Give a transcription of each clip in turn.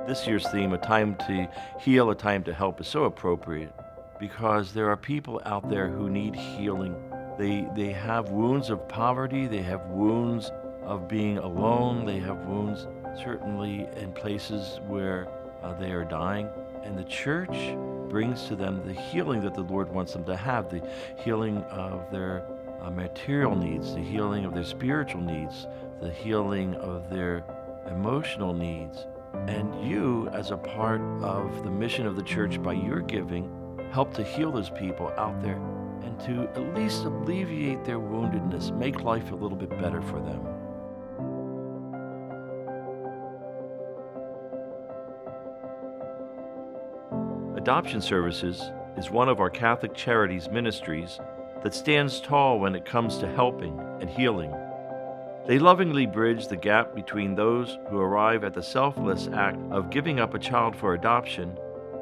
This year's theme, A Time to Heal, A Time to Help, is so appropriate because there are people out there who need healing. They have wounds of poverty, they have wounds of being alone, they have wounds certainly in places where they are dying. And the church brings to them the healing that the Lord wants them to have, the healing of their material needs, the healing of their spiritual needs, the healing of their emotional needs. And you, as a part of the mission of the church, by your giving, help to heal those people out there and to at least alleviate their woundedness, make life a little bit better for them. Adoption Services is one of our Catholic Charities ministries that stands tall when it comes to helping and healing. They lovingly bridge the gap between those who arrive at the selfless act of giving up a child for adoption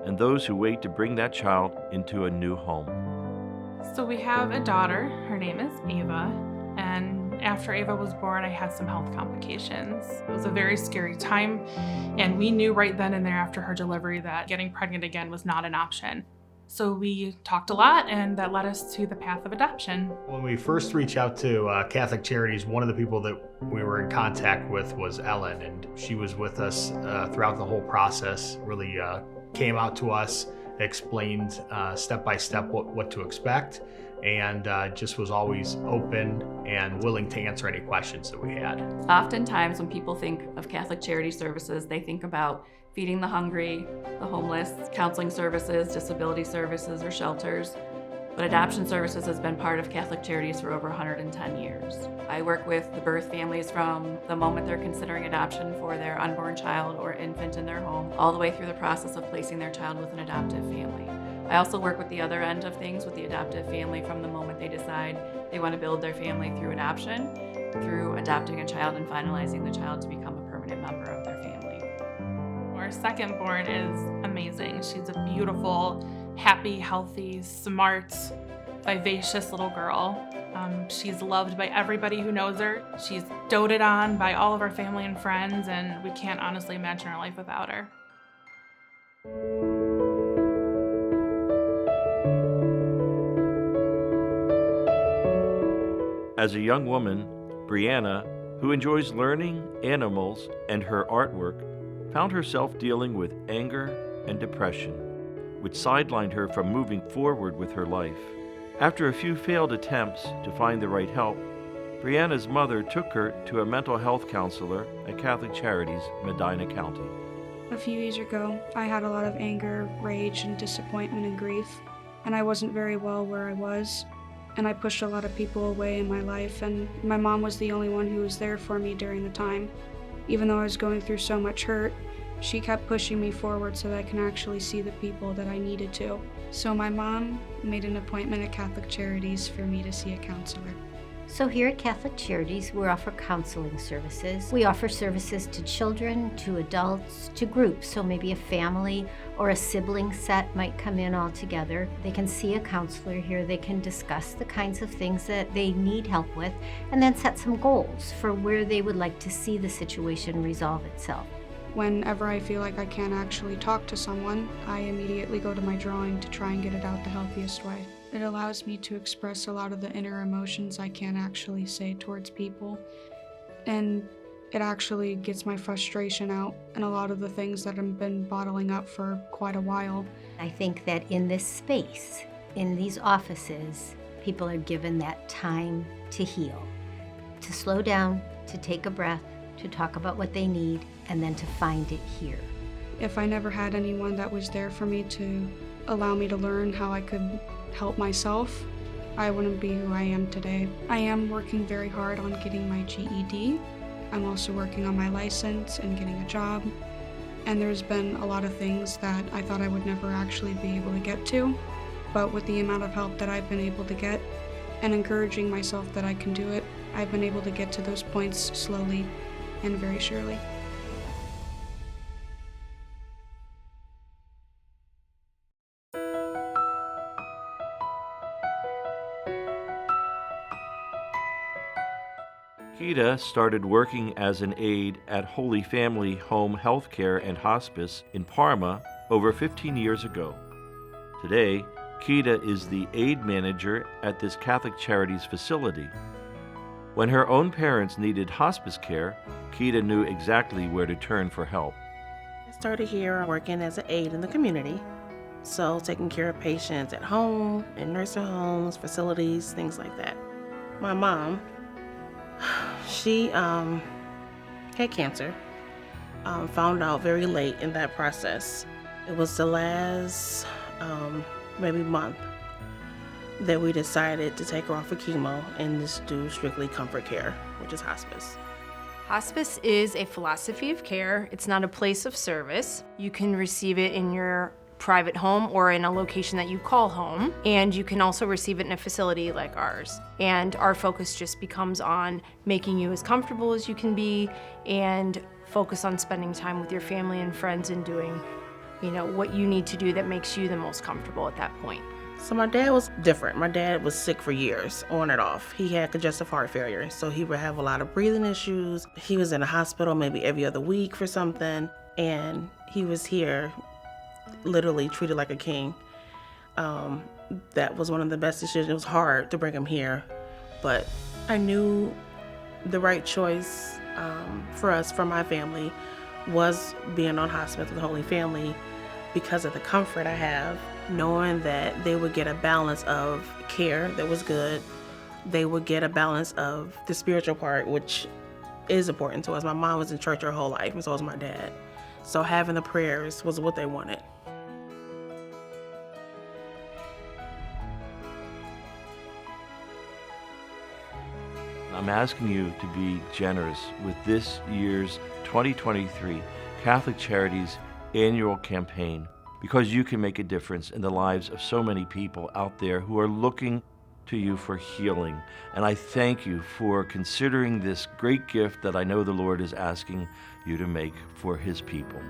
and those who wait to bring that child into a new home. So we have a daughter. Her name is Ava. And after Ava was born, I had some health complications. It was a very scary time. And we knew right then and there after her delivery that getting pregnant again was not an option. So we talked a lot, and that led us to the path of adoption. When we first reached out to Catholic Charities, one of the people that we were in contact with was Ellen, and she was with us throughout the whole process, really came out to us, explained step by step what to expect, and just was always open and willing to answer any questions that we had. Oftentimes when people think of Catholic Charity Services, they think about feeding the hungry, the homeless, counseling services, disability services, or shelters. But Adoption Services has been part of Catholic Charities for over 110 years. I work with the birth families from the moment they're considering adoption for their unborn child or infant in their home, all the way through the process of placing their child with an adoptive family. I also work with the other end of things with the adoptive family from the moment they decide they want to build their family through adoption, through adopting a child and finalizing the child to become a permanent member of their family. Our second born is amazing. She's a beautiful, happy, healthy, smart, vivacious little girl. She's loved by everybody who knows her. She's doted on by all of our family and friends, and we can't honestly imagine our life without her. As a young woman, Brianna, who enjoys learning animals and her artwork, found herself dealing with anger and depression, which sidelined her from moving forward with her life. After a few failed attempts to find the right help, Brianna's mother took her to a mental health counselor at Catholic Charities, Medina County. A few years ago, I had a lot of anger, rage, and disappointment and grief, and I wasn't very well where I was, and I pushed a lot of people away in my life, and my mom was the only one who was there for me during the time. Even though I was going through so much hurt, she kept pushing me forward so that I can actually see the people that I needed to. So my mom made an appointment at Catholic Charities for me to see a counselor. So here at Catholic Charities, we offer counseling services. We offer services to children, to adults, to groups. So maybe a family or a sibling set might come in all together. They can see a counselor here. They can discuss the kinds of things that they need help with and then set some goals for where they would like to see the situation resolve itself. Whenever I feel like I can't actually talk to someone, I immediately go to my drawing to try and get it out the healthiest way. It allows me to express a lot of the inner emotions I can't actually say towards people, and it actually gets my frustration out and a lot of the things that I've been bottling up for quite a while. I think that in this space, in these offices, people are given that time to heal, to slow down, to take a breath, to talk about what they need, and then to find it here. If I never had anyone that was there for me to allow me to learn how I could help myself, I wouldn't be who I am today. I am working very hard on getting my GED. I'm also working on my license and getting a job. And there's been a lot of things that I thought I would never actually be able to get to. But with the amount of help that I've been able to get and encouraging myself that I can do it, I've been able to get to those points slowly and very surely. Kita started working as an aide at Holy Family Home Healthcare and Hospice in Parma over 15 years ago. Today, Kita is the aide manager at this Catholic Charities facility. When her own parents needed hospice care, Kita knew exactly where to turn for help. I started here working as an aide in the community. So taking care of patients at home, in nursing homes, facilities, things like that. My mom, she had cancer, found out very late in that process. It was the last maybe month that we decided to take her off of chemo and just do strictly comfort care, which is hospice. Hospice is a philosophy of care. It's not a place of service. You can receive it in your private home or in a location that you call home, and you can also receive it in a facility like ours. And our focus just becomes on making you as comfortable as you can be and focus on spending time with your family and friends and doing, what you need to do that makes you the most comfortable at that point. So my dad was different. My dad was sick for years, on and off. He had congestive heart failure, so he would have a lot of breathing issues. He was in the hospital maybe every other week for something, and he was here literally treated like a king. That was one of the best decisions. It was hard to bring him here, but I knew the right choice for us, for my family, was being on hospice with the Holy Family because of the comfort I have, knowing that they would get a balance of care that was good. They would get a balance of the spiritual part, which is important to us. My mom was in church her whole life, and so was my dad. So having the prayers was what they wanted. I'm asking you to be generous with this year's 2023 Catholic Charities annual campaign, because you can make a difference in the lives of so many people out there who are looking to you for healing. And I thank you for considering this great gift that I know the Lord is asking you to make for His people.